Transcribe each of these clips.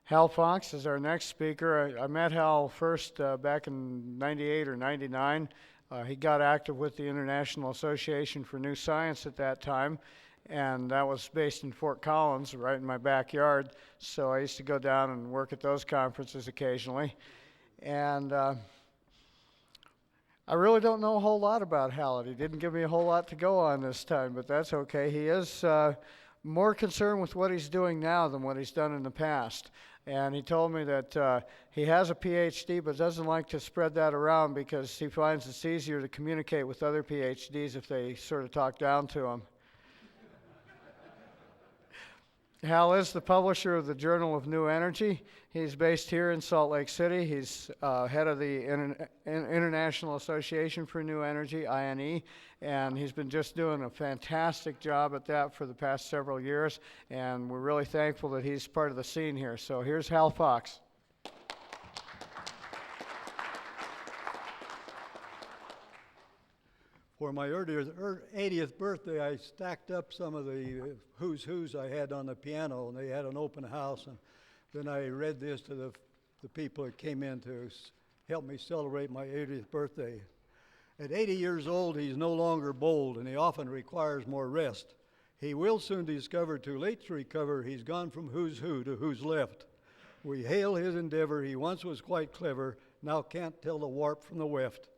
Hal Fox is our next speaker. I met Hal first back in 98 or 99. He got active with the International Association for New Science at that time, and that was based in Fort Collins, right in my backyard. So I used to go down and work at those conferences occasionally. And I really don't know a whole lot about Hal. He didn't give me a whole lot to go on this time, but that's okay. He is more concerned with what he's doing now than what he's done in the past. And he told me that he has a PhD but doesn't like to spread that around because he finds it's easier to communicate with other PhDs if they sort of talk down to him. Hal is the publisher of the Journal of New Energy. He's based here in Salt Lake City. He's head of the International Association for New Energy, INE, and he's been just doing a fantastic job at that for the past several years, and we're really thankful that he's part of the scene here. So here's Hal Fox. For my 80th birthday, I stacked up some of the who's who's I had on the piano, and they had an open house. And then I read this to the people that came in to help me celebrate my 80th birthday. At 80 years old, he's no longer bold, and he often requires more rest. He will soon discover, too late to recover, he's gone from who's who to who's left. We hail his endeavor. He once was quite clever, now can't tell the warp from the weft.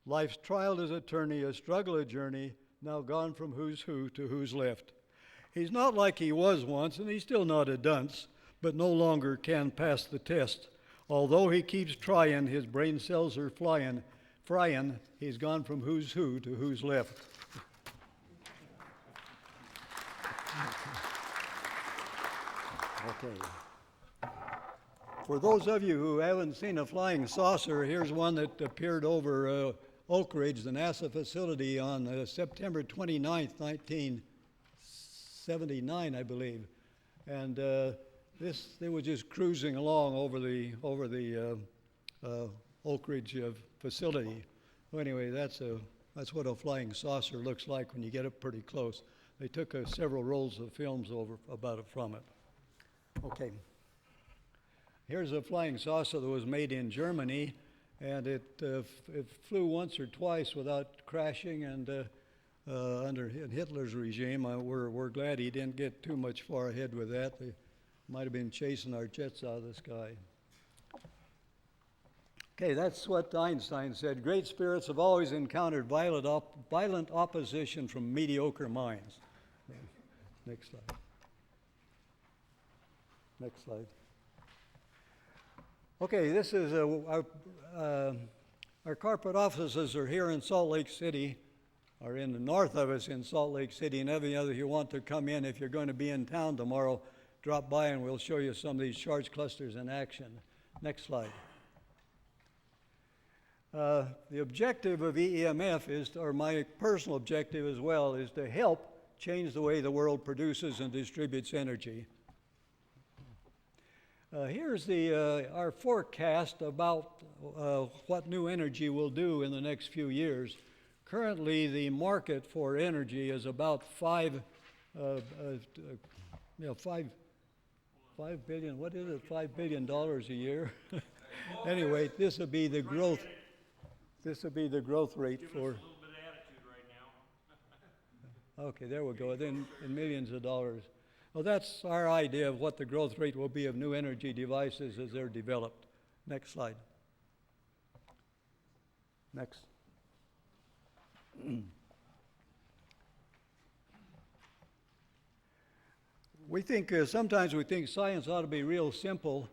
Life's trial as attorney, a struggle, a journey, now gone from who's who to who's left. He's not like he was once, and he's still not a dunce, but no longer can pass the test. Although he keeps trying, his brain cells are frying. He's gone from who's who to who's left. Okay. For those of you who haven't seen a flying saucer, here's one that appeared over Oak Ridge, the NASA facility, on September 29th, 1979, I believe. And they were just cruising along over the Oak Ridge facility. Well, anyway, that's what a flying saucer looks like when you get up pretty close. They took several rolls of films about it from it. Okay. Here's a flying saucer that was made in Germany, and it flew once or twice without crashing. And under Hitler's regime, we're glad he didn't get too much far ahead with that. They might have been chasing our jets out of the sky. Okay, that's what Einstein said. Great spirits have always encountered violent opposition from mediocre minds. Next slide. Next slide. Okay, this is our corporate offices are here in Salt Lake City, are in the north of us in Salt Lake City, and every other you want to come in, if you're going to be in town tomorrow, drop by and we'll show you some of these charge clusters in action. Next slide. The objective of EEMF is, or my personal objective as well, is to help change the way the world produces and distributes energy. Here's our forecast about what new energy will do in the next few years. Currently, the market for energy is about $5 billion. What is it? $5 billion a year. Anyway, this will be the growth. This will be the growth rate for. Give us a little bit of attitude right now. Okay, there we go. Then in millions of dollars. Well, that's our idea of what the growth rate will be of new energy devices as they're developed. Next slide. Next. We think, sometimes we think science ought to be real simple.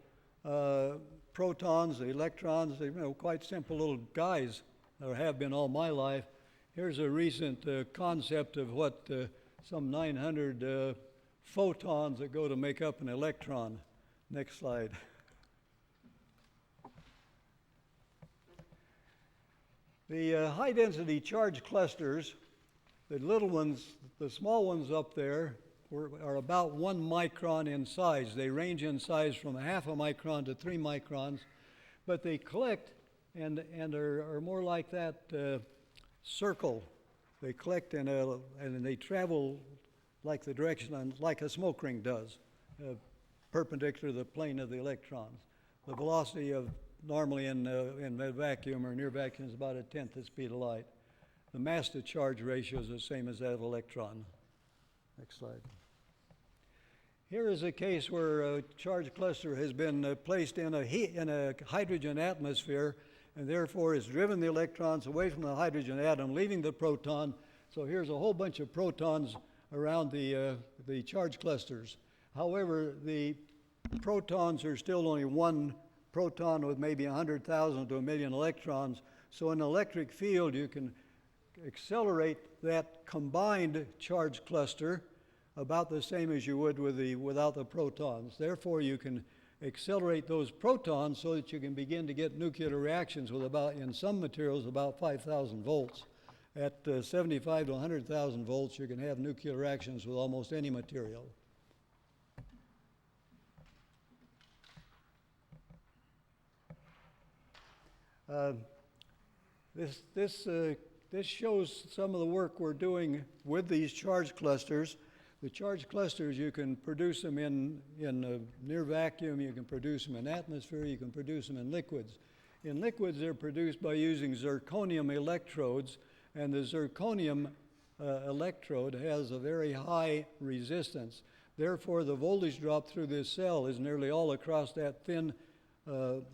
Protons, electrons, they're quite simple little guys, or have been all my life. Here's a recent concept of what some 900 photons that go to make up an electron. Next slide. The high-density charge clusters, the little ones, the small ones up there, are about 1 micron in size. They range in size from 0.5 micron to 3 microns, but they collect and are more like that circle. They collect and they travel like the direction like a smoke ring does. perpendicular to the plane of the electrons. The velocity of normally in a vacuum or near vacuum is about 1/10 the speed of light. The mass to charge ratio is the same as that of electron. Next slide. Here is a case where a charge cluster has been placed in a hydrogen atmosphere, and therefore has driven the electrons away from the hydrogen atom, leaving the proton. So here's a whole bunch of protons around the charge clusters. However, the protons are still only one proton with maybe 100,000 to 1,000,000 electrons. So in an electric field, you can accelerate that combined charge cluster about the same as you would without the protons. Therefore, you can accelerate those protons so that you can begin to get nuclear reactions with in some materials, about 5,000 volts. At 75 to 100,000 volts, you can have nuclear reactions with almost any material. This shows some of the work we're doing with these charge clusters. The charge clusters, you can produce them in near vacuum, you can produce them in atmosphere, you can produce them in liquids. In liquids, they're produced by using zirconium electrodes, and the zirconium electrode has a very high resistance. Therefore, the voltage drop through this cell is nearly all across that thin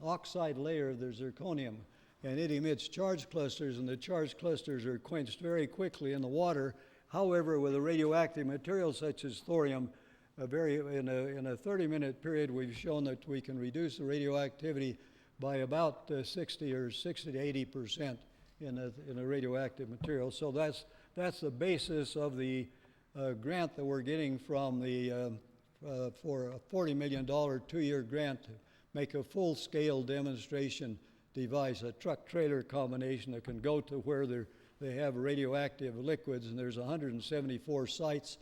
oxide layer of the zirconium, and it emits charge clusters, and the charge clusters are quenched very quickly in the water. However, with a radioactive material such as thorium, in a 30-minute period, we've shown that we can reduce the radioactivity by about 60 to 80% in a radioactive material. So that's the basis of the grant that we're getting from for a $40 million 2-year grant to make a full-scale demonstration device, a truck-trailer combination that can go to where they have radioactive liquids, and there's 174 sites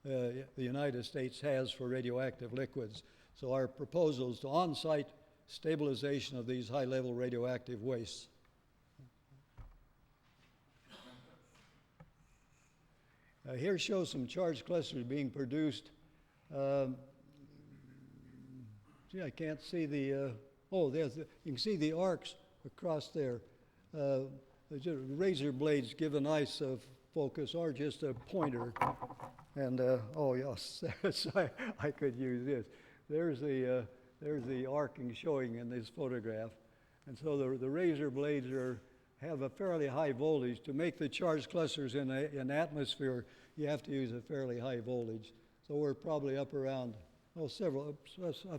the United States has for radioactive liquids. So our proposal is to on-site stabilization of these high-level radioactive wastes. Here shows some charge clusters being produced. Gee, I can't see the, you can see the arcs across there. The razor blades give a nice focus, or just a pointer. And oh yes, I could use this. There's the arcing showing in this photograph, and so the razor blades have a fairly high voltage. To make the charge clusters in atmosphere, you have to use a fairly high voltage. So we're probably up around a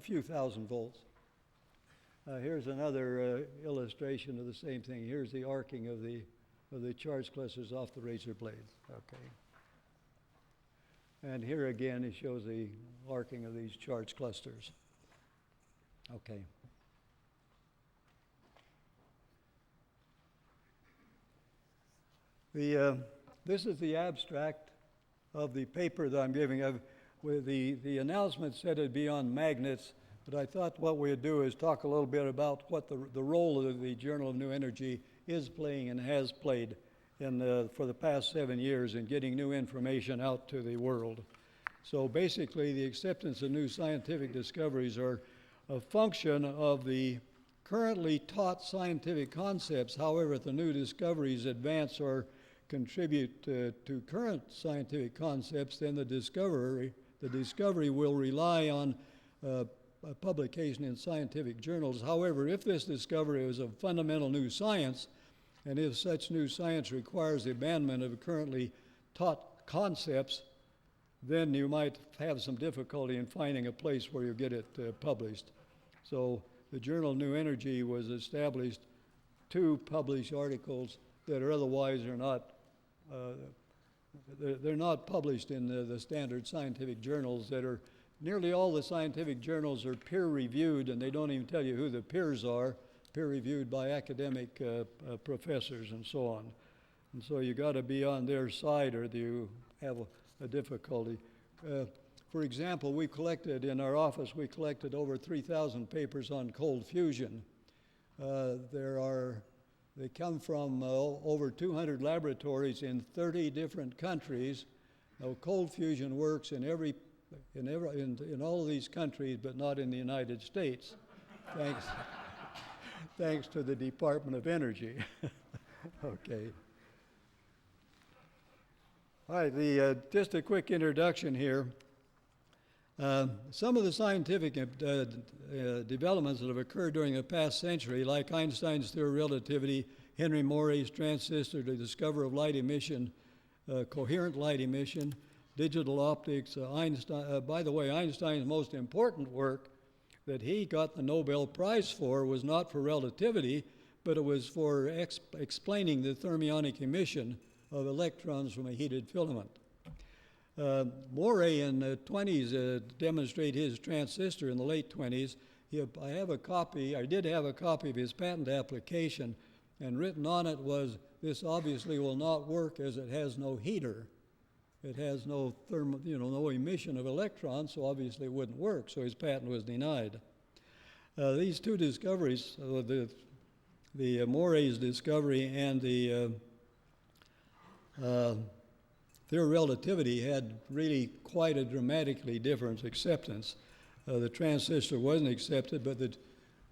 few thousand volts. Here's another illustration of the same thing. Here's the arcing of the charge clusters off the razor blades. Okay. And here again, it shows the arcing of these charge clusters. Okay. This is the abstract of the paper that I'm giving. The announcement said it'd be on magnets, but I thought what we'd do is talk a little bit about what the role of the Journal of New Energy is playing and has played for the past 7 years in getting new information out to the world. So basically, the acceptance of new scientific discoveries are a function of the currently taught scientific concepts. However, if the new discoveries advance or contribute to current scientific concepts, then the discovery will rely on publication in scientific journals. However, if this discovery is of fundamental new science, and if such new science requires the abandonment of currently taught concepts, then you might have some difficulty in finding a place where you get it published. So the Journal of New Energy was established to publish articles that are otherwise they're not published in the standard scientific journals. Nearly all the scientific journals are peer-reviewed, and they don't even tell you who the peers are, peer-reviewed by academic professors and so on. And so you got to be on their side, or you have a difficulty. For example, in our office, we collected over 3,000 papers on cold fusion. They come from over 200 laboratories in 30 different countries. Now, cold fusion works in every in all of these countries, but not in the United States, thanks, thanks to the Department of Energy. Okay. All right, just a quick introduction here. Some of the scientific developments that have occurred during the past century, like Einstein's theory of relativity, Henry Moray's transistor, the discovery of light emission, coherent light emission, digital optics, by the way, Einstein's most important work that he got the Nobel Prize for was not for relativity, but it was for explaining the thermionic emission of electrons from a heated filament. Moray in the 20s demonstrated his transistor in the late 20s. I did have a copy of his patent application, and written on it was, this obviously will not work as it has no heater. It has no no emission of electrons, so obviously it wouldn't work, so his patent was denied. These two discoveries, the Moray's discovery and the theory of relativity, had really quite a dramatically different acceptance. The transistor wasn't accepted, but the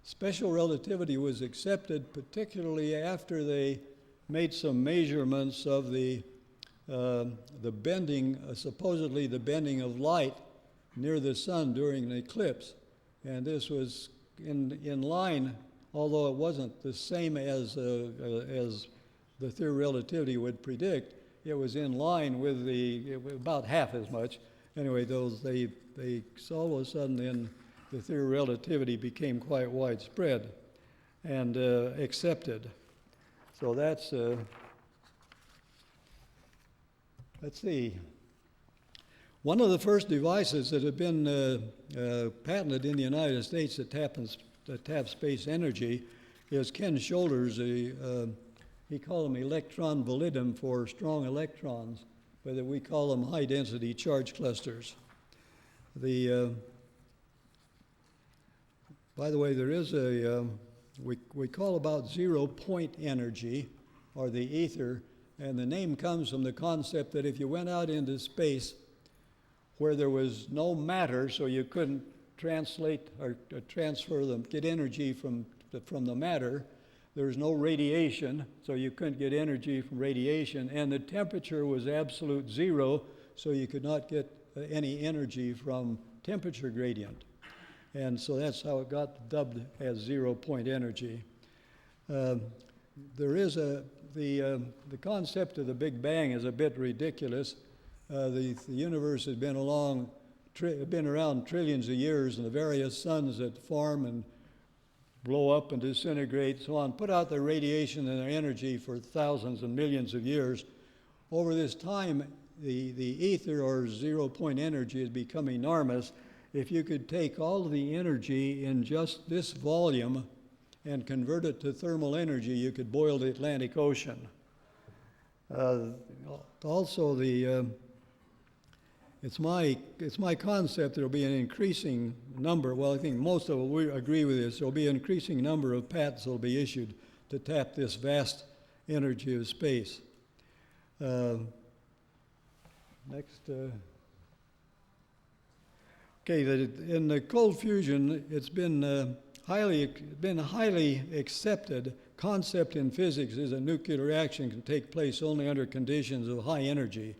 special relativity was accepted, particularly after they made some measurements of the bending, supposedly the bending of light near the sun during an eclipse. And this was in line, although it wasn't the same as the theory of relativity would predict. It was in line with about half as much. Anyway, they all of a sudden then the theory of relativity became quite widespread and accepted. So that's, let's see. One of the first devices that have been patented in the United States that tap space energy is Ken Shoulders. He called them electron validum for strong electrons, but we call them high-density charge clusters. By the way, there is we call about 0-point energy, or the ether, and the name comes from the concept that if you went out into space where there was no matter, so you couldn't translate or transfer them, get energy from the matter, there was no radiation, so you couldn't get energy from radiation, and the temperature was absolute zero, so you could not get any energy from temperature gradient. And so that's how it got dubbed as 0-point energy. There is the concept of the Big Bang is a bit ridiculous. The universe has been around trillions of years, and the various suns that form and blow up and disintegrate, so on, put out their radiation and their energy for thousands and millions of years. Over this time, the ether, or 0-point energy, has become enormous. If you could take all of the energy in just this volume and convert it to thermal energy, you could boil the Atlantic Ocean. Also, it's my concept there will be an increasing number, well, I think most of us we agree with this, there will be an increasing number of patents that will be issued to tap this vast energy of space. Next. Okay, in the cold fusion, it's been a highly accepted concept in physics is a nuclear reaction can take place only under conditions of high energy.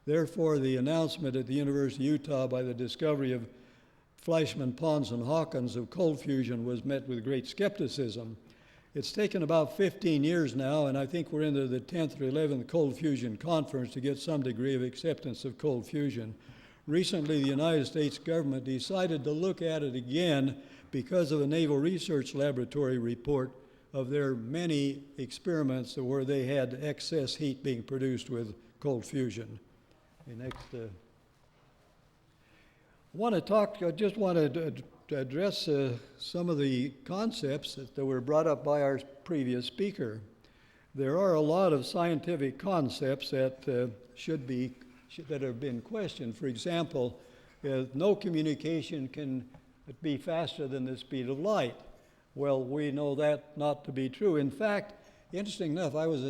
Therefore, the announcement at the University of Utah by the discovery of Fleischmann, Pons, and Hawkins of cold fusion was met with great skepticism. It's taken about 15 years now, and I think we're into the 10th or 11th cold fusion conference to get some degree of acceptance of cold fusion. Recently, the United States government decided to look at it again because of a Naval Research Laboratory report of their many experiments where they had excess heat being produced with cold fusion. Okay, next. I just want to address some of the concepts that were brought up by our previous speaker. There are a lot of scientific concepts that that have been questioned. For example, no communication can be faster than the speed of light. Well, we know that not to be true. In fact, interesting enough, I was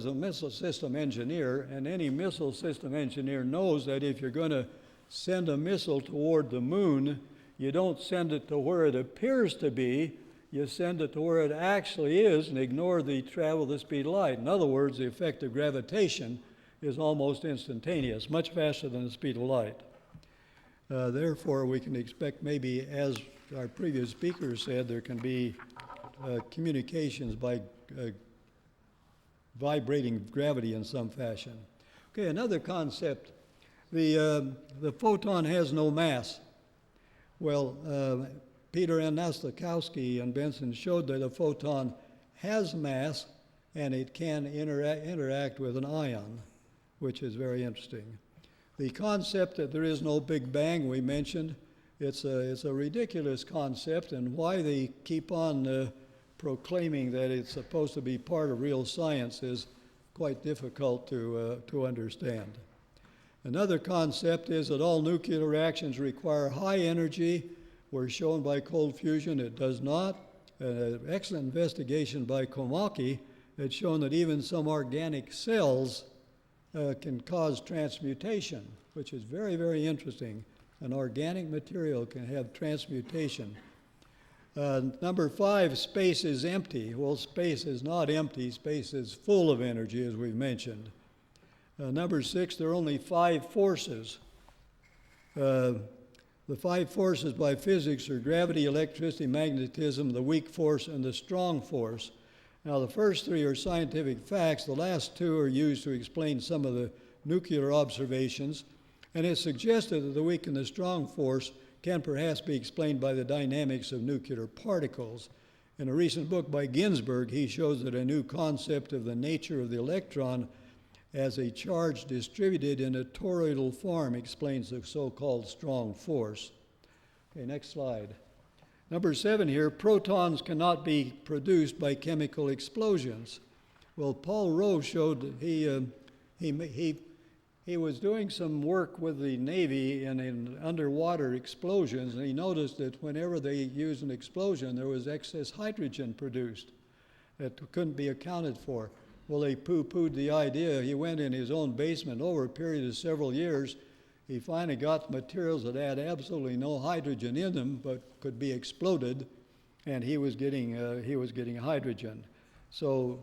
a missile system engineer, and any missile system engineer knows that if you're going to send a missile toward the moon, you don't send it to where it appears to be, you send it to where it actually is and ignore the travel the speed of light. In other words, the effect of gravitation is almost instantaneous, much faster than the speed of light. Therefore, we can expect maybe, as our previous speaker said, there can be communications by vibrating gravity in some fashion. Okay, another concept. The photon has no mass. Well, Peter N. Naslakowski and Benson showed that a photon has mass and it can interact with an ion, which is very interesting. The concept that there is no Big Bang we mentioned, it's a ridiculous concept, and why they keep on proclaiming that it's supposed to be part of real science is quite difficult to understand. Another concept is that all nuclear reactions require high energy. We're shown by cold fusion it does not. An excellent investigation by Komaki had shown that even some organic cells can cause transmutation, which is very, very interesting. An organic material can have transmutation. Number 5, space is empty. Well, space is not empty. Space is full of energy, as we've mentioned. Number 6, there are only 5 forces. The 5 forces by physics are gravity, electricity, magnetism, the weak force, and the strong force. Now, the first 3 are scientific facts. The last 2 are used to explain some of the nuclear observations, and it's suggested that the weak and the strong force can perhaps be explained by the dynamics of nuclear particles. In a recent book by Ginsburg, he shows that a new concept of the nature of the electron as a charge distributed in a toroidal form explains the so-called strong force. Okay, next slide. Number 7 here, protons cannot be produced by chemical explosions. Well, Paul Rowe showed that he was doing some work with the Navy in underwater explosions, and he noticed that whenever they used an explosion, there was excess hydrogen produced that couldn't be accounted for. Well, they poo-pooed the idea. He went in his own basement over a period of several years. He finally got materials that had absolutely no hydrogen in them, but could be exploded, and he was getting hydrogen. So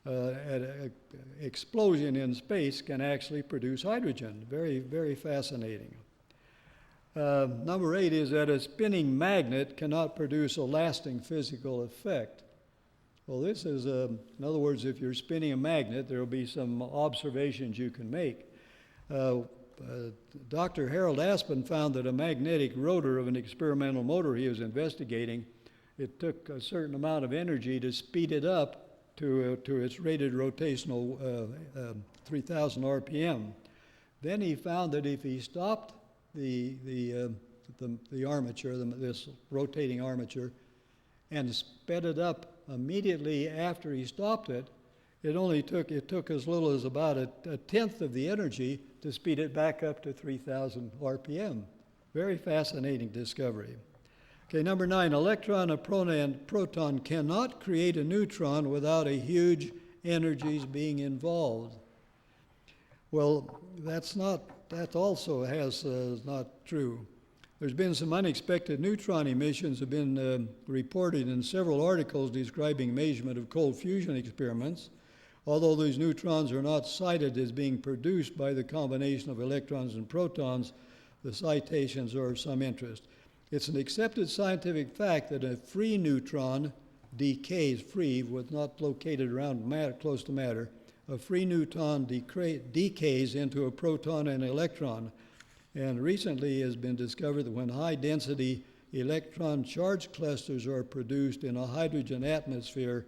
an explosion in space can actually produce hydrogen. Very, very fascinating. Number 8 is that a spinning magnet cannot produce a lasting physical effect. Well, this is, in other words, if you're spinning a magnet, there will be some observations you can make. Dr. Harold Aspen found that a magnetic rotor of an experimental motor he was investigating, it took a certain amount of energy to speed it up to its rated rotational 3,000 RPM. Then he found that if he stopped the armature, this rotating armature, and sped it up immediately after he stopped it, it took as little as about a tenth of the energy to speed it back up to 3,000 RPM. Very fascinating discovery. Okay, number 9, electron and proton cannot create a neutron without a huge energies being involved. Well, that also is not true. There's been some unexpected neutron emissions have been reported in several articles describing measurement of cold fusion experiments. Although these neutrons are not cited as being produced by the combination of electrons and protons, the citations are of some interest. It's an accepted scientific fact that a free neutron decays free, with not located around matter, close to matter. A free neutron decays into a proton and electron. And recently it has been discovered that when high-density electron charge clusters are produced in a hydrogen atmosphere,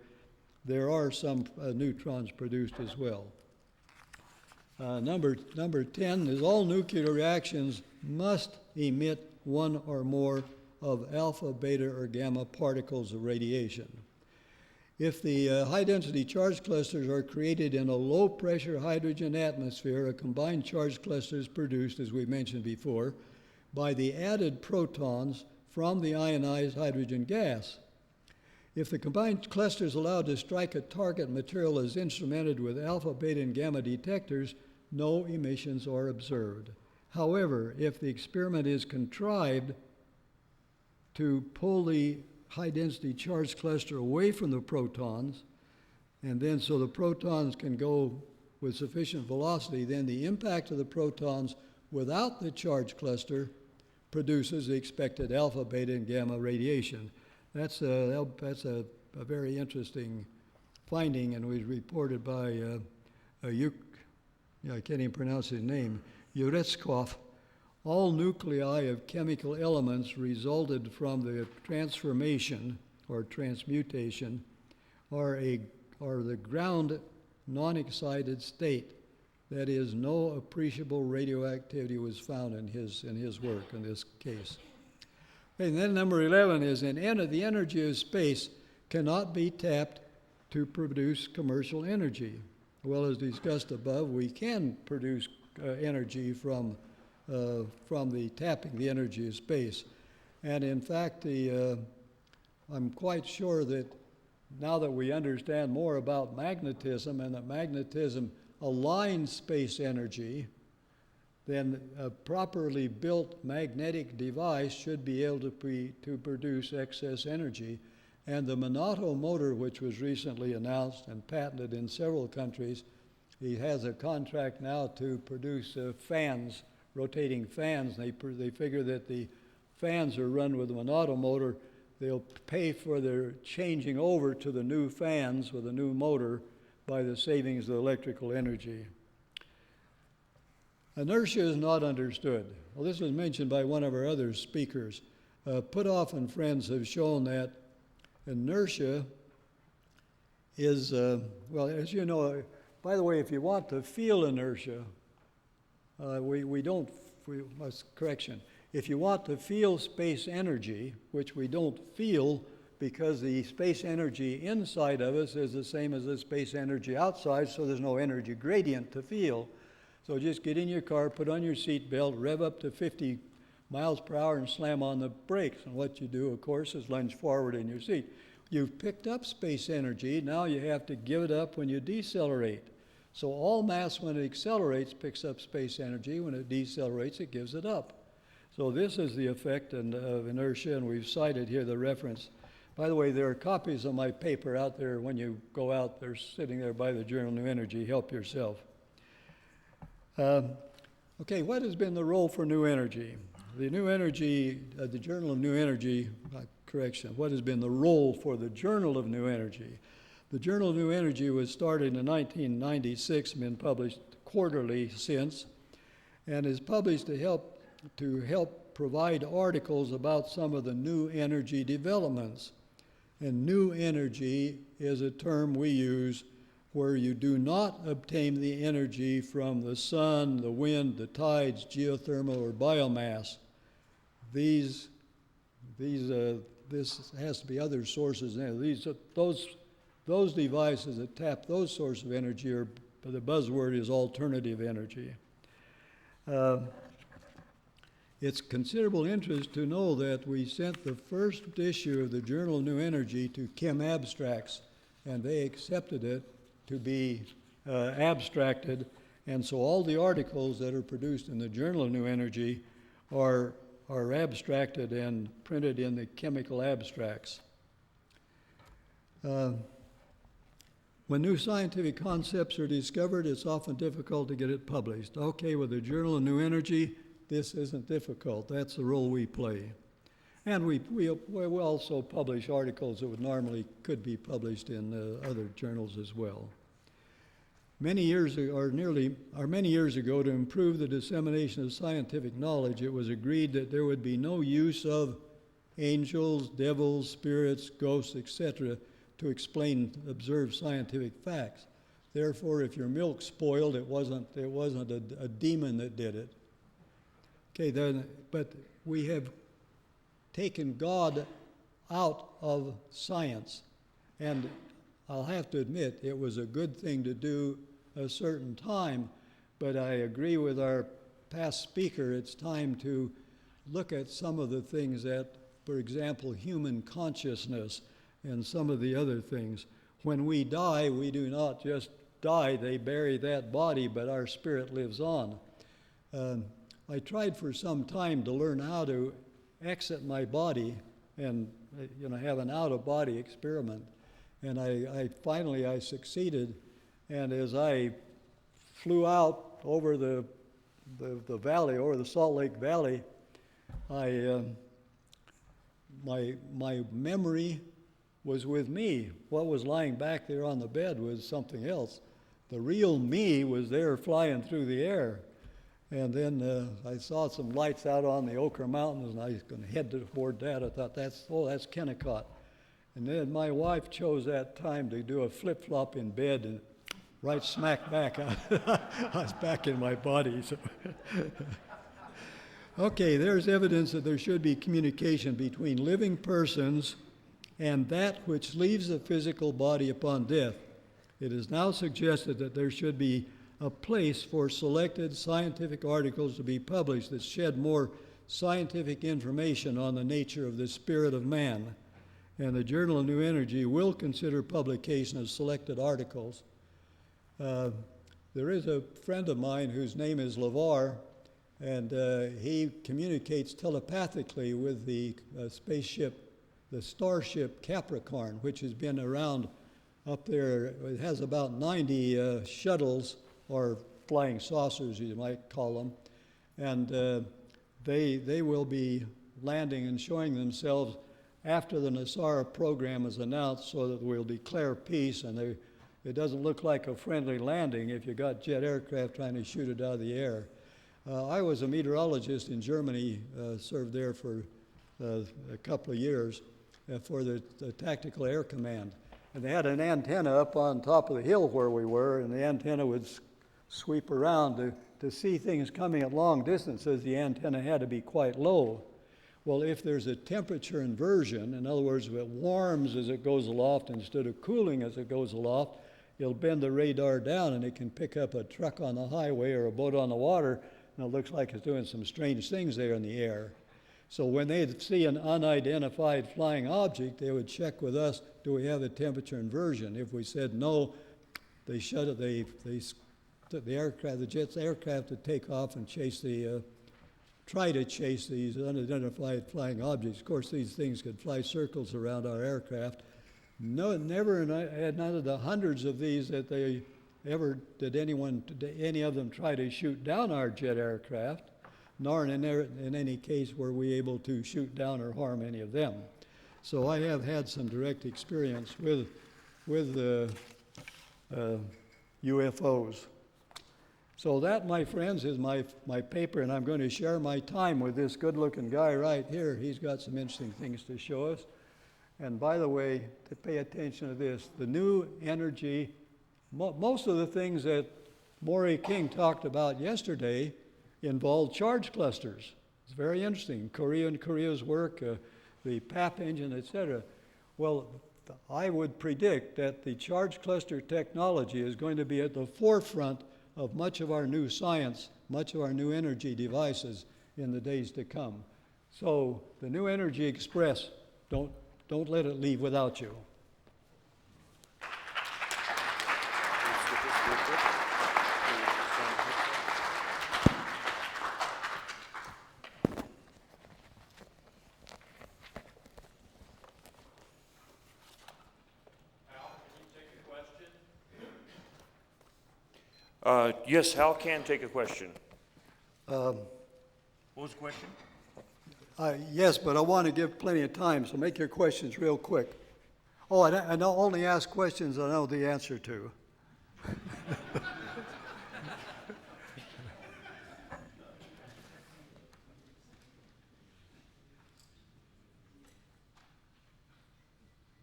there are some neutrons produced as well. Number 10 is all nuclear reactions must emit one or more of alpha, beta, or gamma particles of radiation. If the high-density charge clusters are created in a low-pressure hydrogen atmosphere, a combined charge cluster is produced, as we mentioned before, by the added protons from the ionized hydrogen gas. If the combined cluster is allowed to strike a target material as instrumented with alpha, beta, and gamma detectors, no emissions are observed. However, if the experiment is contrived to pull the high-density charge cluster away from the protons, and then so the protons can go with sufficient velocity, then the impact of the protons without the charge cluster produces the expected alpha, beta, and gamma radiation. That's a very interesting finding, and was reported by I can't even pronounce his name, Uretskov. All nuclei of chemical elements resulted from the transformation or transmutation are the ground non-excited state. That is, no appreciable radioactivity was found in his work in this case. And then number 11 is the energy of space cannot be tapped to produce commercial energy. Well, as discussed above, we can produce energy from the tapping the energy of space. And in fact, I'm quite sure that now that we understand more about magnetism and that magnetism aligns space energy, then a properly built magnetic device should be able to produce excess energy. And the Monotto motor, which was recently announced and patented in several countries, he has a contract now to produce fans, rotating fans. They figure that the fans are run with the Monotto motor. They'll pay for their changing over to the new fans with a new motor by the savings of electrical energy. Inertia is not understood. Well, this was mentioned by one of our other speakers. Puthoff and friends have shown that inertia is, well, as you know, by the way, if you want to feel inertia, correction. If you want to feel space energy, which we don't feel because the space energy inside of us is the same as the space energy outside, so there's no energy gradient to feel. So just get in your car, put on your seat belt, rev up to 50 miles per hour and slam on the brakes. And what you do, of course, is lunge forward in your seat. You've picked up space energy. Now you have to give it up when you decelerate. So all mass, when it accelerates, picks up space energy. When it decelerates, it gives it up. So this is the effect of inertia, and we've cited here the reference. By the way, there are copies of my paper out there when you go out. They're sitting there by the Journal of New Energy. Help yourself. Okay, what has been the role for new energy? The New Energy, the Journal of New Energy, what has been the role for the Journal of New Energy? The Journal of New Energy was started in 1996, been published quarterly since, and is published to help provide articles about some of the new energy developments. And new energy is a term we use where you do not obtain the energy from the sun, the wind, the tides, geothermal, or biomass. This has to be other sources. Those devices that tap those sources of energy are, the buzzword is alternative energy. It's considerable interest to know that we sent the first issue of the Journal of New Energy to Chem Abstracts, and they accepted it to be abstracted, and so all the articles that are produced in the Journal of New Energy are abstracted and printed in the chemical abstracts. When new scientific concepts are discovered, it's often difficult to get it published. Okay, with the Journal of New Energy, this isn't difficult. That's the role we play. And we also publish articles that would normally could be published in other journals as well. Many years ago, to improve the dissemination of scientific knowledge, it was agreed that there would be no use of angels, devils, spirits, ghosts, etc., to explain observed scientific facts. Therefore, if your milk spoiled, it wasn't a demon that did it. Okay, but we have taken God out of science, and I'll have to admit it was a good thing to do a certain time, but I agree with our past speaker, it's time to look at some of the things that, for example, human consciousness and some of the other things. When we die, we do not just die, they bury that body, but our spirit lives on. I tried for some time to learn how to exit my body and have an out-of-body experiment. And I finally succeeded. And as I flew out over the valley, over the Salt Lake Valley, my memory was with me. What was lying back there on the bed was something else. The real me was there flying through the air. And then I saw some lights out on the Ochre Mountains, and I was going to head toward that. I thought, that's Kennecott. And then my wife chose that time to do a flip-flop in bed, and right smack back, I was back in my body. So. Okay, there's evidence that there should be communication between living persons and that which leaves the physical body upon death. It is now suggested that there should be a place for selected scientific articles to be published that shed more scientific information on the nature of the spirit of man. And the Journal of New Energy will consider publication of selected articles. There is a friend of mine whose name is LeVar, and he communicates telepathically with the spaceship, the starship Capricorn, which has been around up there. It has about 90 shuttles, or flying saucers, you might call them, and they will be landing and showing themselves after the NESARA program is announced, so that we'll declare peace, and it doesn't look like a friendly landing if you got jet aircraft trying to shoot it out of the air. I was a meteorologist in Germany, served there for a couple of years for the Tactical Air Command. And they had an antenna up on top of the hill where we were, and the antenna would sweep around to see things coming at long distances. The antenna had to be quite low. Well, if there's a temperature inversion, in other words, if it warms as it goes aloft instead of cooling as it goes aloft, it'll bend the radar down, and it can pick up a truck on the highway or a boat on the water, and it looks like it's doing some strange things there in the air. So when they'd see an unidentified flying object, they would check with us, do we have a temperature inversion? If we said no, they shut it, the aircraft would take off and try to chase these unidentified flying objects. Of course, these things could fly circles around our aircraft. No, never had none of the hundreds of these that they ever did any of them try to shoot down our jet aircraft, nor in any case were we able to shoot down or harm any of them. So I have had some direct experience with the UFOs. So that, my friends, is my paper, and I'm going to share my time with this good-looking guy right here. He's got some interesting things to show us. And by the way, to pay attention to this, the new energy, most of the things that Maury King talked about yesterday involved charge clusters. It's very interesting. Korea's work, the PAP engine, etc. Well, I would predict that the charge cluster technology is going to be at the forefront of much of our new science, much of our new energy devices in the days to come. So the New Energy Express, don't let it leave without you. Yes, Hal can take a question. What was the question? Yes, but I want to give plenty of time, so make your questions real quick. Oh, and I'll only ask questions I know the answer to.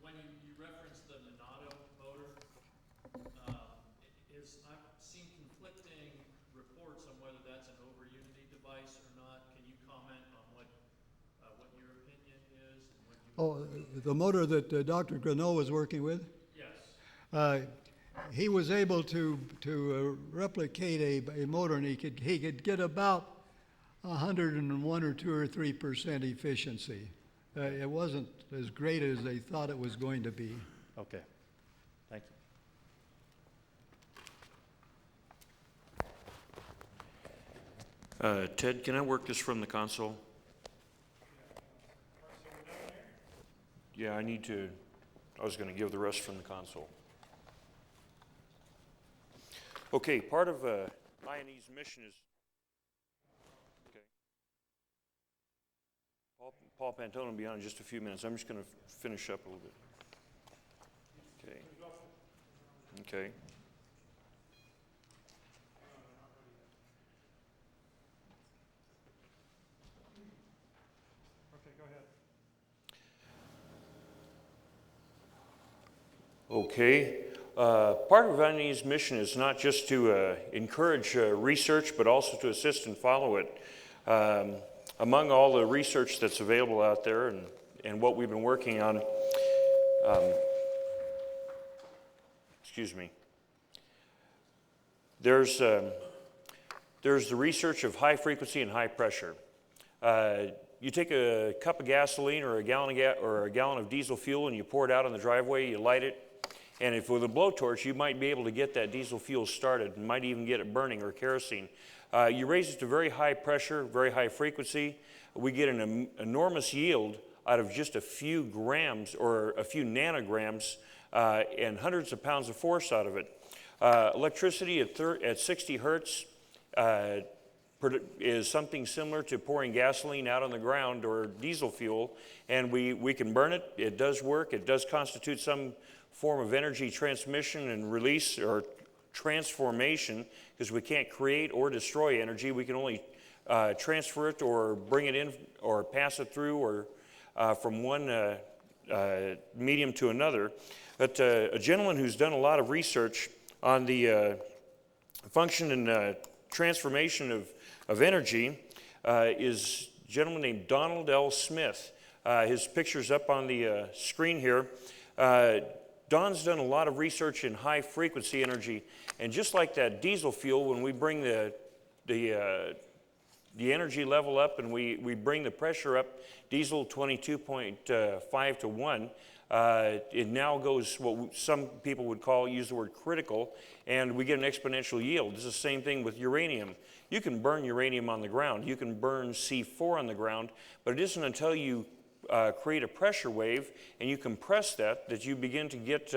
When you referenced the Monado motor, I've seen conflicting reports on whether that's an over-unity device or not. Can you comment on what your opinion is? And what you The motor that Dr. Grano was working with? Yes. He was able to replicate a motor, and he could get about 101 or 2 or 3% efficiency. It wasn't as great as they thought it was going to be. Okay, thank Ted, can I work this from the console? Yeah, I was going to give the rest from the console. Okay, part of INE's mission is, okay. Paul Pantone will be on in just a few minutes. I'm just going to finish up a little bit. Okay. Okay. Okay. Part of INE's mission is not just to encourage research, but also to assist and follow it. Among all the research that's available out there and what we've been working on, excuse me, there's the research of high frequency and high pressure. You take a cup of gasoline or a gallon of diesel fuel and you pour it out on the driveway, you light it, and if with a blowtorch you might be able to get that diesel fuel started and might even get it burning, or kerosene. You raise it to very high pressure, very high frequency, we get an enormous yield out of just a few grams or a few nanograms and hundreds of pounds of force out of it. Electricity at 60 hertz is something similar to pouring gasoline out on the ground or diesel fuel, and we can burn it. It does work. It does constitute some form of energy transmission and release or transformation, because we can't create or destroy energy. We can only transfer it or bring it in or pass it through or from one medium to another. But a gentleman who's done a lot of research on the function and transformation of energy is a gentleman named Donald L. Smith. His picture's up on the screen here. Don's done a lot of research in high frequency energy, and just like that diesel fuel, when we bring the energy level up and we bring the pressure up, diesel 22.5 to 1, it now goes what some people would use the word critical, and we get an exponential yield. It's the same thing with uranium. You can burn uranium on the ground. You can burn C4 on the ground, but it isn't until you create a pressure wave and you compress that you begin to get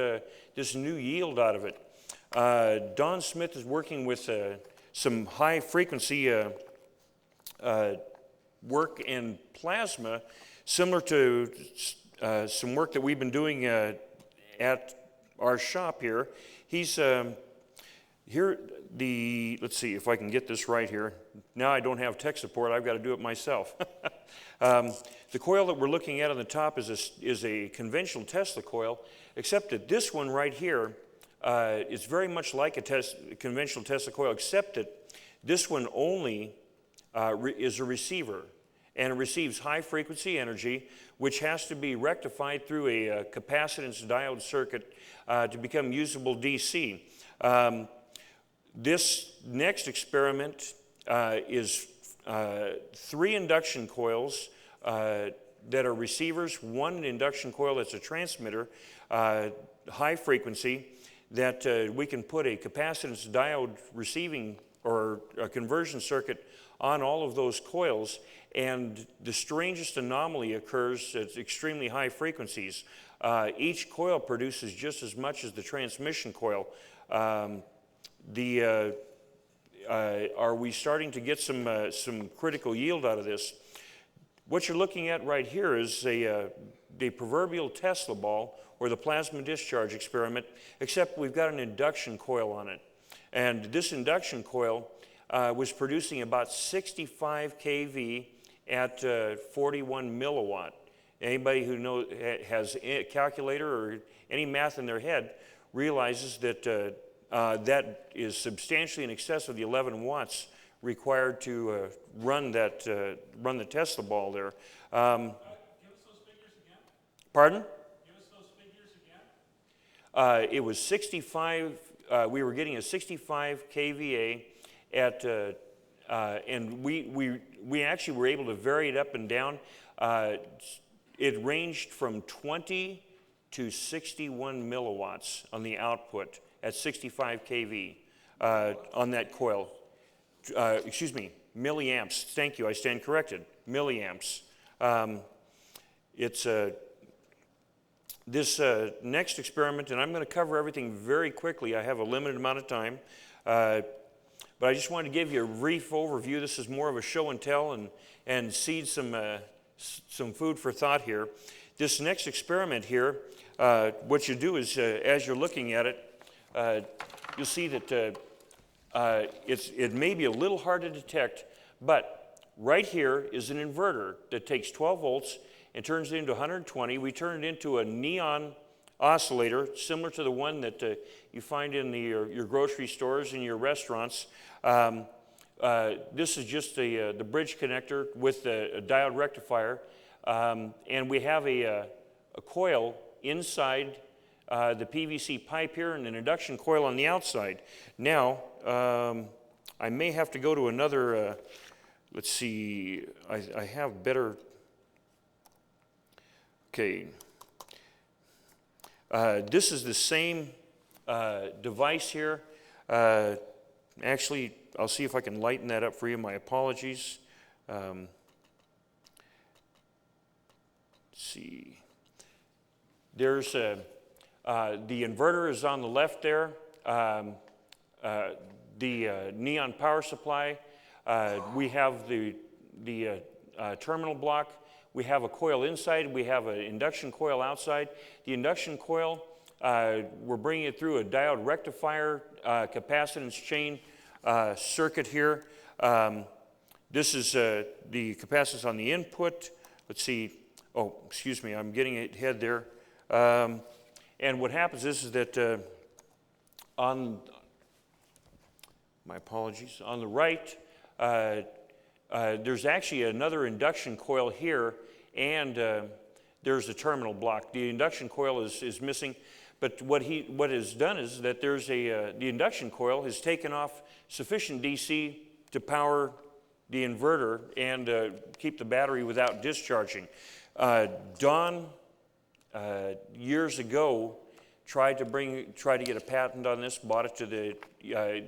this new yield out of it. Don Smith is working with some high frequency work in plasma, similar to some work that we've been doing at our shop here. He's here. Let's see if I can get this right here. Now I don't have tech support. I've got to do it myself. The coil that we're looking at on the top is a conventional Tesla coil, except that this one right here is very much like a conventional Tesla coil, except that this one only is a receiver, and it receives high frequency energy, which has to be rectified through a capacitance diode circuit to become usable DC. This next experiment is 3 induction coils that are receivers, 1 induction coil that's a transmitter, high frequency, that we can put a capacitance diode receiving or a conversion circuit on all of those coils, and the strangest anomaly occurs at extremely high frequencies. Each coil produces just as much as the transmission coil. Are we starting to get some critical yield out of this? What you're looking at right here is the proverbial Tesla ball, or the plasma discharge experiment, except we've got an induction coil on it. And this induction coil was producing about 65 kV at 41 milliwatt. Anybody who has a calculator or any math in their head realizes that that is substantially in excess of the 11 watts required to run the Tesla ball there. Give us those figures again. Pardon? Give us those figures again. It was 65. We were getting a 65 kVA at, and we actually were able to vary it up and down. It ranged from 20 to 61 milliwatts on the output at 65 kV on that coil. milliamps. Thank you, I stand corrected. Milliamps. This next experiment, and I'm going to cover everything very quickly. I have a limited amount of time. But I just wanted to give you a brief overview. This is more of a show and tell and seed some food for thought here. This next experiment here, what you do is, as you're looking at it, you'll see that it may be a little hard to detect, but right here is an inverter that takes 12 volts and turns it into 120. We turn it into a neon oscillator, similar to the one that you find in your grocery stores and your restaurants. This is just the bridge connector with a diode rectifier, and we have a coil inside the PVC pipe here and an induction coil on the outside. Now, I may have to go to another, let's see, I have better, okay. This is the same device here. Actually, I'll see if I can lighten that up for you. My apologies. Let's see. There's the inverter is on the left there. The neon power supply. We have the terminal block. We have a coil inside. We have an induction coil outside. The induction coil, we're bringing it through a diode rectifier capacitance chain circuit here. This is the capacitance on the input. Let's see. Oh, excuse me. I'm getting ahead there. And what happens is that on, my apologies, on the right, there's actually another induction coil here, and there's a terminal block. The induction coil is missing, but what is done is that there's the induction coil has taken off sufficient DC to power the inverter and keep the battery without discharging. Don, years ago, tried to get a patent on this, bought it to the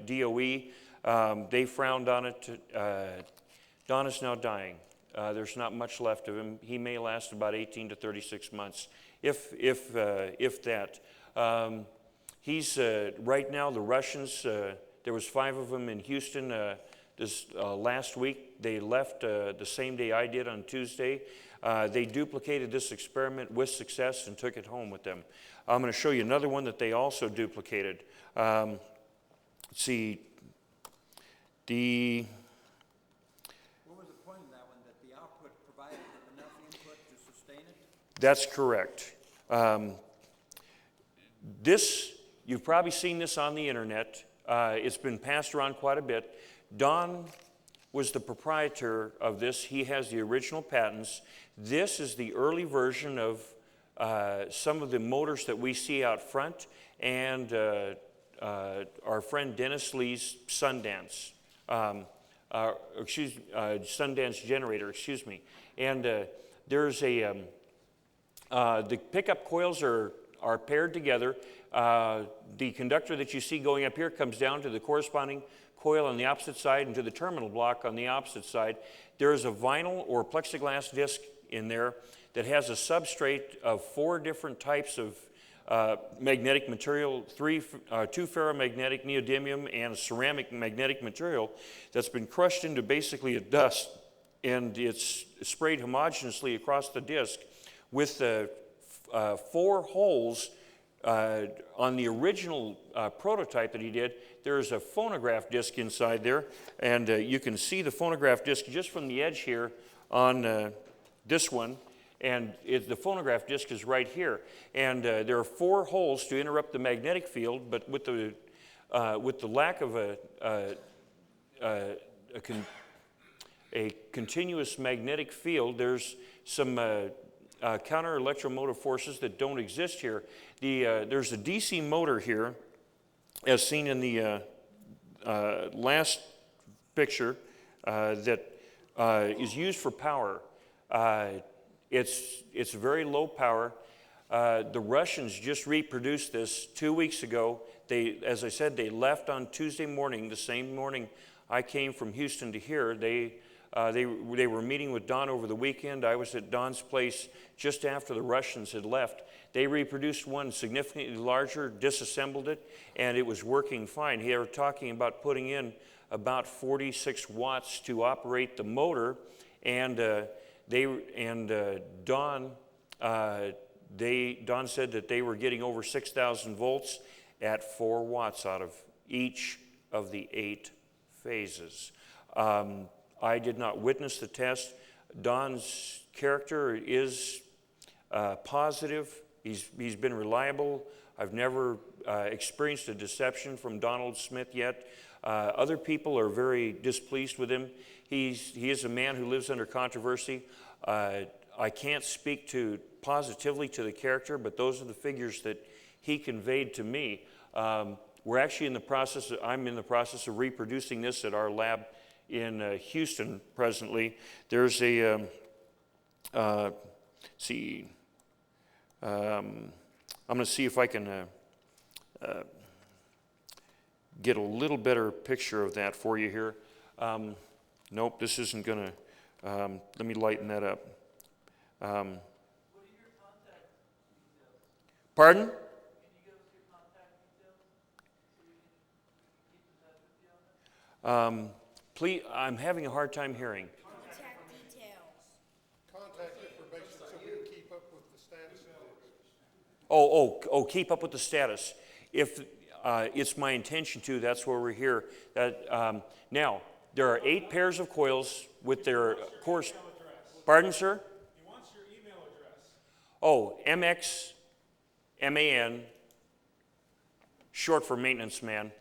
DOE. They frowned on it. Don is now dying. There's not much left of him. He may last about 18 to 36 months, if that. He's right now. The Russians. There was 5 of them in Houston this last week. They left the same day I did on Tuesday. They duplicated this experiment with success and took it home with them. I'm going to show you another one that they also duplicated. Let's see. What was the point of that one, that the output provided enough input to sustain it? That's correct. You've probably seen this on the internet. It's been passed around quite a bit. Don was the proprietor of this. He has the original patents. This is the early version of some of the motors that we see out front, and our friend Dennis Lee's Sundance. Sundance generator, excuse me. And there's the pickup coils are paired together. The conductor that you see going up here comes down to the corresponding coil on the opposite side and to the terminal block on the opposite side. There is a vinyl or plexiglass disc in there that has a substrate of 4 different types of magnetic material, 2 ferromagnetic neodymium and a ceramic magnetic material that's been crushed into basically a dust, and it's sprayed homogeneously across the disc with 4 holes. On the original prototype that he did, there's a phonograph disc inside there, and you can see the phonograph disc just from the edge here on this one, and the phonograph disc is right here. And there are 4 holes to interrupt the magnetic field, but with the lack of a continuous magnetic field, there's some counter electromotive forces that don't exist here. There's a DC motor here, as seen in the last picture, that is used for power. It's very low power. The Russians just reproduced this 2 weeks ago. As I said, they left on Tuesday morning, the same morning I came from Houston to here. They were meeting with Don over the weekend. I was at Don's place just after the Russians had left. They reproduced one significantly larger, disassembled it, and it was working fine. They were talking about putting in about 46 watts to operate the motor, and Don said that they were getting over 6,000 volts at 4 watts out of each of the 8 phases. I did not witness the test. Don's character is positive. He's been reliable. I've never experienced a deception from Donald Smith yet. Other people are very displeased with him. He is a man who lives under controversy. I can't speak positively to the character, but those are the figures that he conveyed to me. We're actually I'm in the process of reproducing this at our lab in Houston presently. There's a, I'm going to see if I can get a little better picture of that for you here. Nope, this isn't going to, let me lighten that up. What are your contact details? Pardon? Can you give us your contact details so we can keep in touch with you on that? Please, I'm having a hard time hearing. Contact details. Contact information so we can keep up with the status of it. Oh, keep up with the status. If it's my intention to, that's why we're here. Now, there are 8 pairs of coils with their course. Pardon, sir? He wants your email address. Oh, MXMAN, short for maintenance man.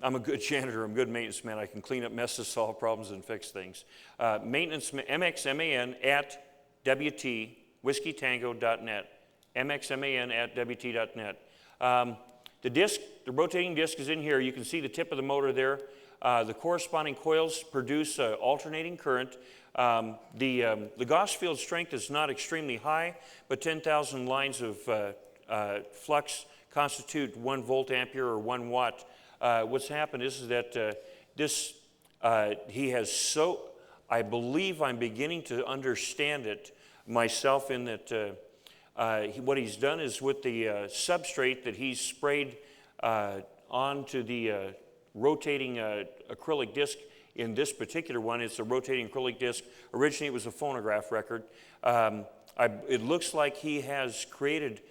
I'm a good janitor, I'm a good maintenance man. I can clean up messes, solve problems, and fix things. MXMAN at WT, whiskeytango.net. MXMAN at WT.net. The disc, the rotating disc is in here. You can see the tip of the motor there. The corresponding coils produce alternating current. The Gauss field strength is not extremely high, but 10,000 lines of flux constitute 1 volt ampere or 1 watt. What's happened is that he has I believe I'm beginning to understand it myself in that what he's done is with the substrate that he's sprayed onto the rotating acrylic disc. In this particular one, it's a rotating acrylic disc. Originally, it was a phonograph record. It looks like he has created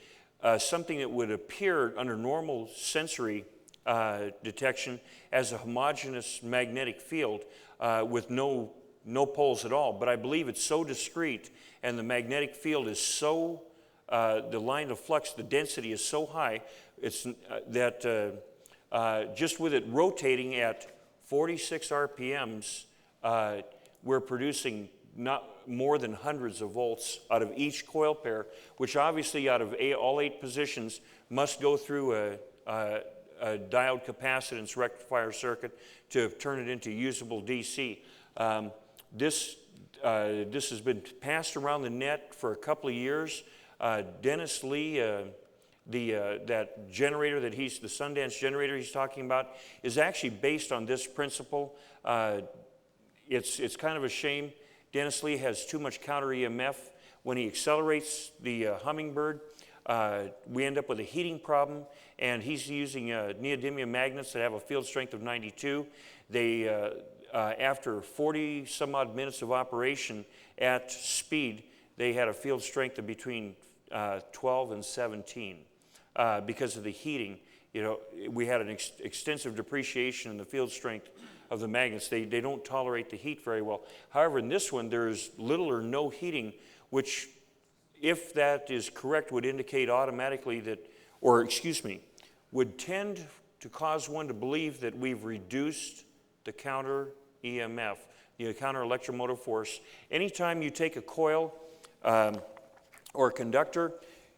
something that would appear under normal sensory detection as a homogeneous magnetic field with no poles at all. But I believe it's so discrete and the magnetic field is so, the line of flux, the density is so high, it's that just with it rotating at 46 RPMs, we're producing not more than hundreds of volts out of each coil pair, which obviously out of all 8 positions must go through a diode capacitance rectifier circuit to turn it into usable DC. This has been passed around the net for a couple of years. Dennis Lee, that generator that the Sundance generator he's talking about, is actually based on this principle. It's kind of a shame. Dennis Lee has too much counter EMF. When he accelerates the Hummingbird, we end up with a heating problem, and he's using neodymium magnets that have a field strength of 92. They, after 40 some odd minutes of operation at speed, they had a field strength of between 12 and 17 because of the heating. You know, we had an extensive depreciation in the field strength of the magnets. They don't tolerate the heat very well. However, in this one, there's little or no heating, which, if that is correct, would indicate automatically that, or excuse me, would tend to cause one to believe that we've reduced the counter EMF, the counter electromotive force. Anytime you take a coil or a conductor,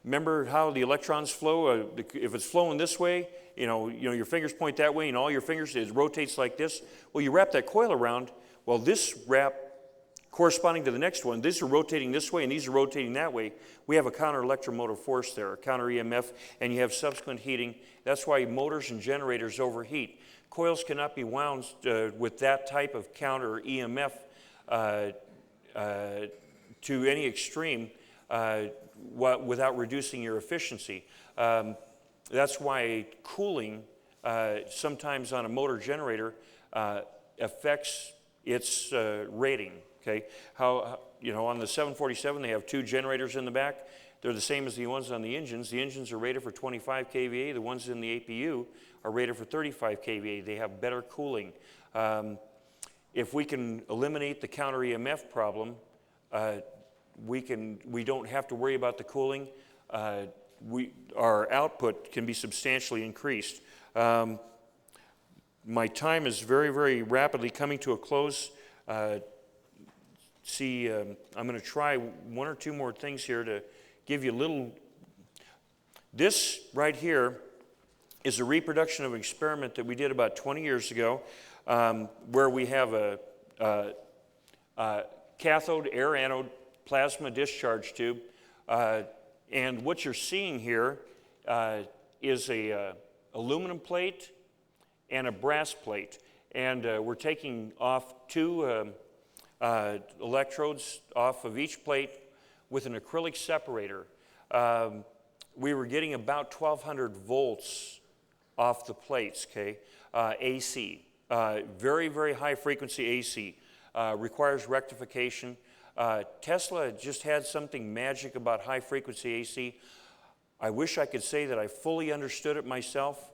remember how the electrons flow? If it's flowing this way, you know, your fingers point that way, and all your fingers, it rotates like this. Well, you wrap that coil around. Well, this wrap corresponding to the next one, these are rotating this way and these are rotating that way. We have a counter electromotive force there, a counter EMF, and you have subsequent heating. That's why motors and generators overheat. Coils cannot be wound with that type of counter EMF to any extreme without reducing your efficiency. That's why cooling sometimes on a motor generator affects its rating. Okay, on the 747 they have 2 generators in the back. They're the same as the ones on the engines. The engines are rated for 25 kVA. The ones in the APU are rated for 35 kVA. They have better cooling. If we can eliminate the counter EMF problem, we don't have to worry about the cooling. Our output can be substantially increased. My time is very, very rapidly coming to a close. I'm going to try 1 or 2 more things here to give you a little. This right here is a reproduction of an experiment that we did about 20 years ago, where we have a cathode, air anode, plasma discharge tube. And what you're seeing here is a aluminum plate and a brass plate. And we're taking off 2 electrodes off of each plate with an acrylic separator. We were getting about 1,200 volts off the plates, okay? AC. Very, very high frequency AC. Requires rectification. Tesla just had something magic about high frequency AC. I wish I could say that I fully understood it myself.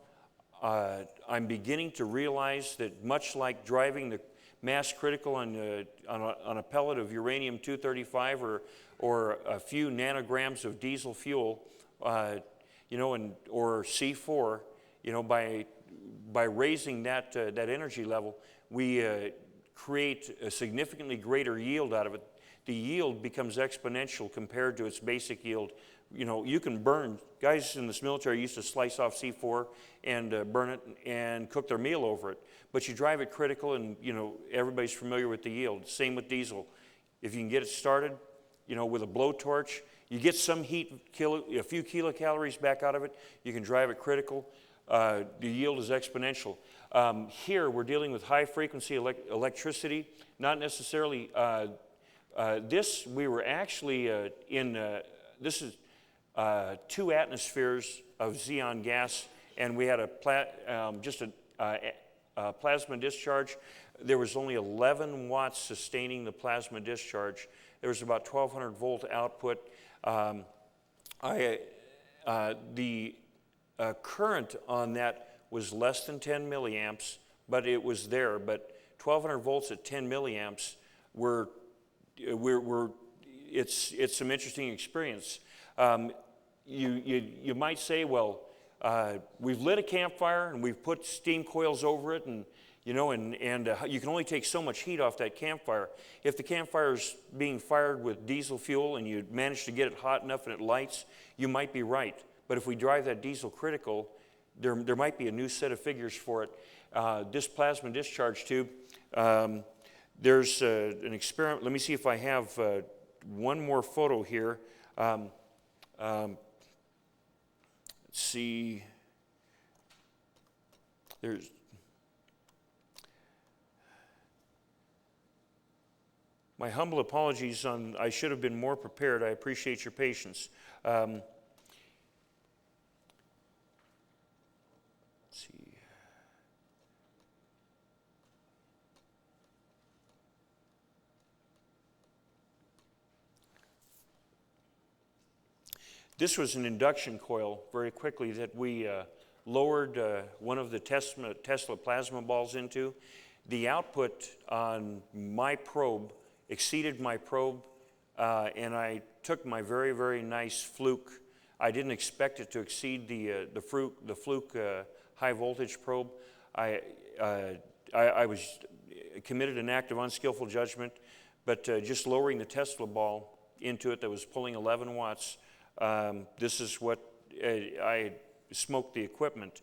I'm beginning to realize that much like driving the mass critical on a pellet of uranium-235 or a few nanograms of diesel fuel, or C4, by raising that energy level, we create a significantly greater yield out of it. The yield becomes exponential compared to its basic yield. You can burn, guys in this military used to slice off C4 and burn it and cook their meal over it. But you drive it critical and, everybody's familiar with the yield. Same with diesel. If you can get it started, with a blowtorch, you get some heat, a few kilocalories back out of it, you can drive it critical. The yield is exponential. Here, we're dealing with high frequency electricity, not necessarily, we were actually this is 2 atmospheres of xenon gas, and we had just a plasma discharge. There was only 11 watts sustaining the plasma discharge. There was about 1,200 volt output. The current on that was less than 10 milliamps, but it was there. But 1,200 volts at 10 milliamps it's some interesting experience. You might say, well, we've lit a campfire and we've put steam coils over it, and you can only take so much heat off that campfire. If the campfire is being fired with diesel fuel and you manage to get it hot enough and it lights, you might be right. But if we drive that diesel critical, there might be a new set of figures for it. This plasma discharge tube, there's an experiment. Let me see if I have one more photo here. Let's see. There's my humble apologies on I should have been more prepared. I appreciate your patience. Let's see. This was an induction coil very quickly that we lowered one of the Tesla plasma balls into. The output on my probe exceeded my probe, and I took my very, very nice fluke. I didn't expect it to exceed the fluke high voltage probe. I was committed an act of unskillful judgment, but just lowering the Tesla ball into it that was pulling 11 watts, this is what I smoked the equipment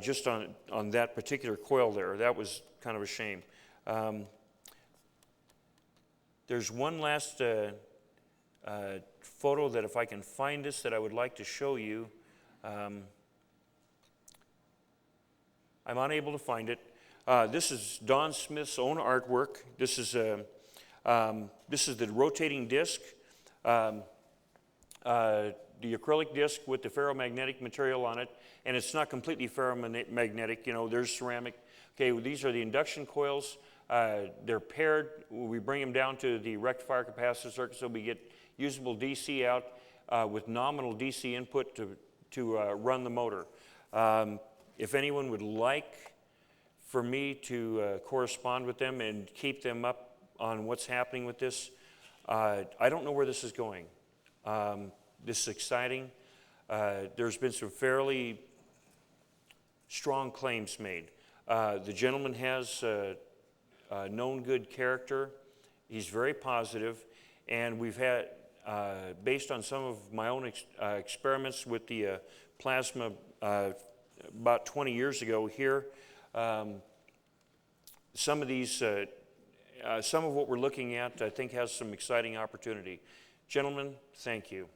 just on that particular coil there. That was kind of a shame. There's one last photo that if I can find this that I would like to show you. I'm unable to find it. This is Don Smith's own artwork. This is the rotating disc, the acrylic disc with the ferromagnetic material on it, and it's not completely ferromagnetic. You know, there's ceramic. Okay, well, these are the induction coils. They're paired. We bring them down to the rectifier capacitor circuit so we get usable DC out with nominal DC input to run the motor. If anyone would like for me to correspond with them and keep them up on what's happening with this, I don't know where this is going. This is exciting. There's been some fairly strong claims made. The gentleman has known good character. He's very positive, and we've had, based on some of my own experiments with the plasma about 20 years ago here, some of what we're looking at I think has some exciting opportunity. Gentlemen, thank you.